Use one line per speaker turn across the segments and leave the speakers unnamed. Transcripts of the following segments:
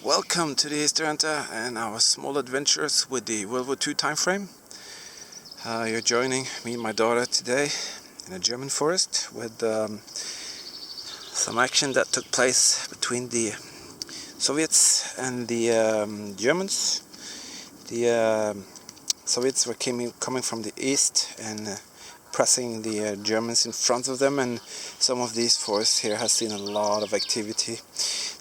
Welcome to the Easter Hunter and our small adventures with the World War II time frame. You're joining me and my daughter today in a German forest with some action that took place between the Soviets and the Germans. The Soviets were coming from the east and pressing the Germans in front of them, and some of these forests here has seen a lot of activity.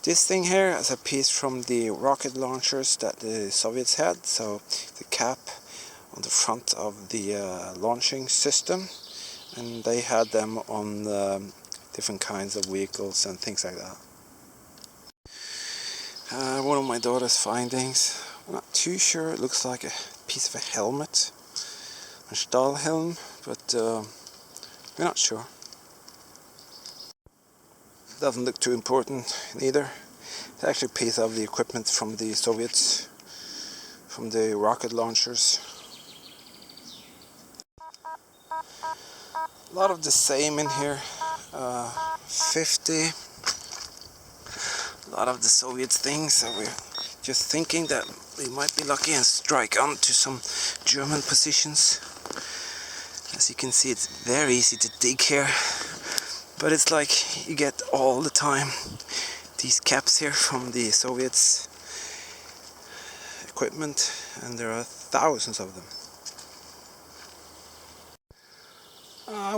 This thing here is a piece from the rocket launchers that the Soviets had, so the cap on the front of the launching system, and they had them on different kinds of vehicles and things like that. One of my daughter's findings, I'm not too sure, it looks like a piece of a helmet, a Stahlhelm, but we're not sure. Doesn't look too important neither. It's actually a piece of the equipment from the Soviets, from the rocket launchers. A lot of the same in here. 50. A lot of the Soviet things, so we're just thinking that we might be lucky and strike onto some German positions. As you can see, it's very easy to dig here, but it's like you get all the time these caps here from the Soviets equipment, and there are thousands of them.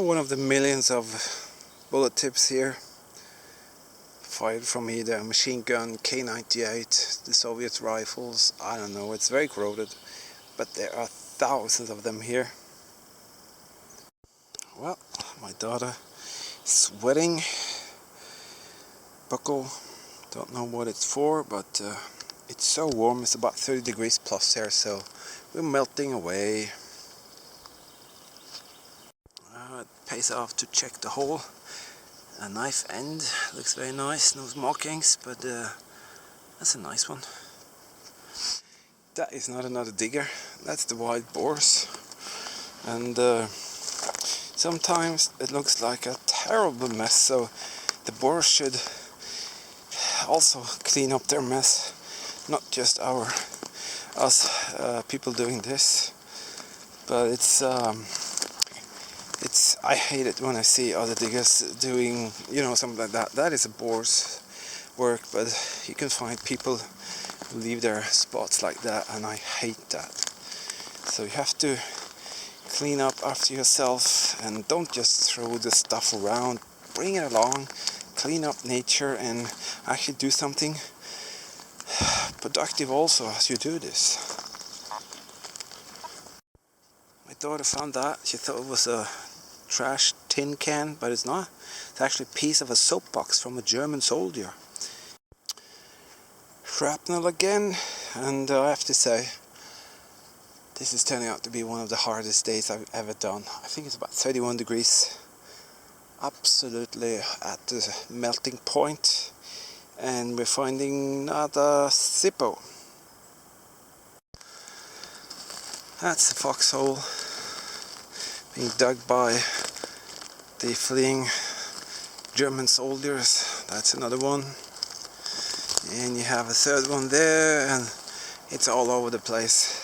One of the millions of bullet tips here, fired from either a machine gun, K98, the Soviet rifles, I don't know, it's very corroded, but there are thousands of them here. Well, my daughter is sweating. Buckle, don't know what it's for, but it's so warm. It's about 30 degrees plus here, so we're melting away. It pays off to check the hole. A knife end, looks very nice, no markings, but that's a nice one. That is not another digger, that's the wild boars. And sometimes it looks like a terrible mess, so the boars should also clean up their mess, not just us people doing this. But it's I hate it when I see other diggers doing, you know, something like that. That is a bore's work, but you can find people who leave their spots like that, and I hate that. So you have to clean up after yourself and don't just throw the stuff around. Bring it along, clean up nature, and actually do something productive also as you do this. My daughter found that. She thought it was a trash tin can, but it's not. It's actually a piece of a soapbox from a German soldier. Shrapnel again, and I have to say, this is turning out to be one of the hardest days I've ever done. I think it's about 31 degrees. Absolutely at the melting point, and we're finding not a Zippo. That's a foxhole being dug by the fleeing German soldiers. That's another one, and you have a third one there, and it's all over the place.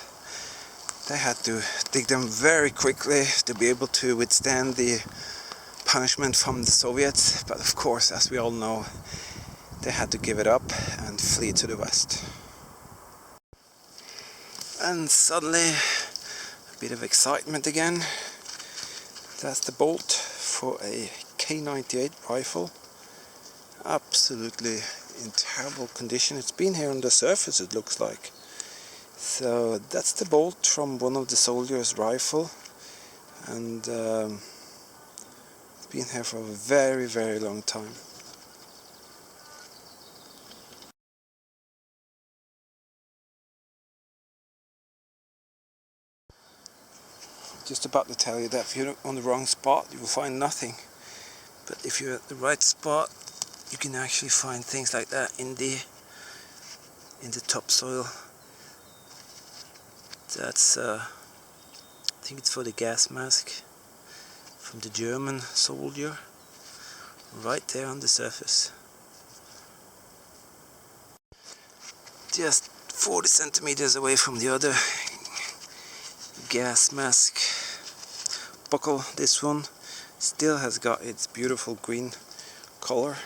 They had to dig them very quickly to be able to withstand the punishment from the Soviets, but of course, as we all know, they had to give it up and flee to the west. And suddenly, a bit of excitement again. That's the bolt for a K98 rifle. Absolutely in terrible condition. It's been here on the surface, it looks like. So that's the bolt from one of the soldiers' rifle, and it's been here for a very, very long time. Just about to tell you that if you're on the wrong spot, you will find nothing. But if you're at the right spot, you can actually find things like that in the topsoil. That's I think it's for the gas mask from the German soldier, right there on the surface. just 40 centimeters away from the other gas mask buckle. This one still has got its beautiful green color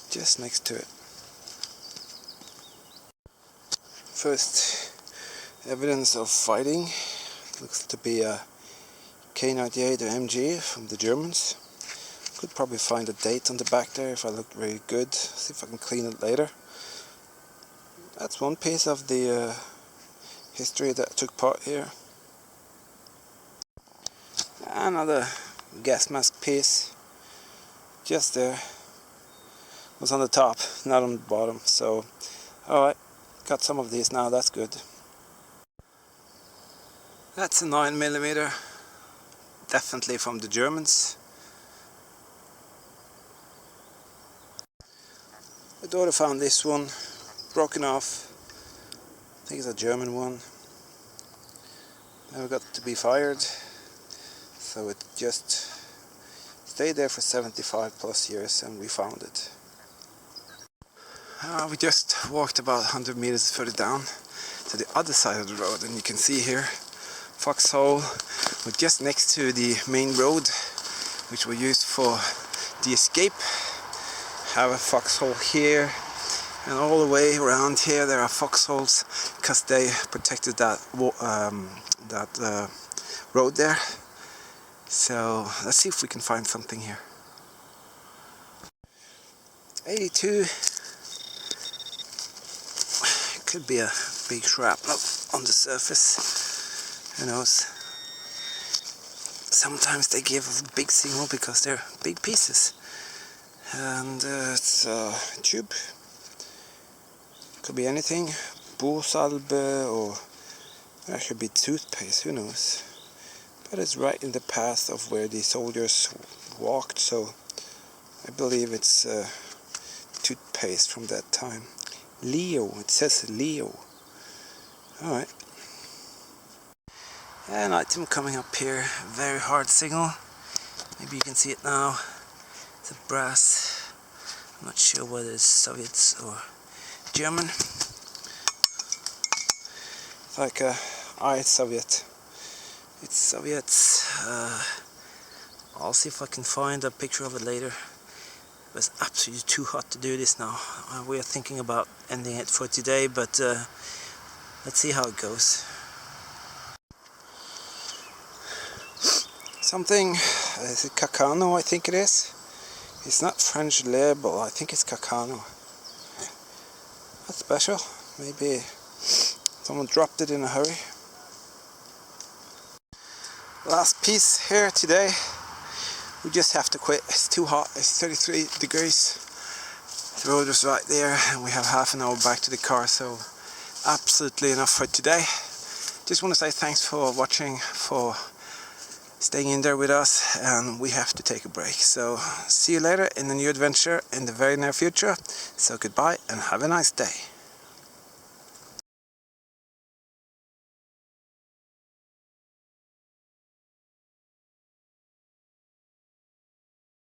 just next to it. First evidence of fighting. Looks to be a K98 or MG from the Germans. Could probably find a date on the back there if I look very good. See if I can clean it later. That's one piece of the history that took part here. Another gas mask piece just there. Was on the top, not on the bottom. So alright, got some of these now, that's good. That's a 9mm, definitely from the Germans. My daughter found this one, broken off. I think it's a German one. Never got to be fired, so it just stayed there for 75 plus years and we found it. We just walked about 100 meters further down to the other side of the road, and you can see here foxhole. We're just next to the main road, which we used for the escape. Have a foxhole here, and all the way around here there are foxholes because they protected that road there. So let's see if we can find something here. 82. Could be a big shrapnel on the surface. Who knows? Sometimes they give a big signal because they're big pieces. And it's a tube. Could be anything. Bosalbe, or that should be toothpaste, who knows. But it's right in the path of where the soldiers walked, so I believe it's toothpaste from that time. Leo, it says Leo. Alright. An item coming up here, very hard signal. Maybe you can see it now. It's a brass. I'm not sure whether it's Soviets or German. It's like it's Soviet. It's Soviets. I'll see if I can find a picture of it later. It was absolutely too hot to do this now. We are thinking about ending it for today, but let's see how it goes. Something, is it Cacano, I think it is. It's not French label, I think it's Cacano. That's special. Maybe someone dropped it in a hurry. Last piece here today. We just have to quit. It's too hot. It's 33 degrees. The road is right there and we have half an hour back to the car, so absolutely enough for today. Just want to say thanks for watching, for staying in there with us, and we have to take a break. So see you later in a new adventure in the very near future. So goodbye and have a nice day.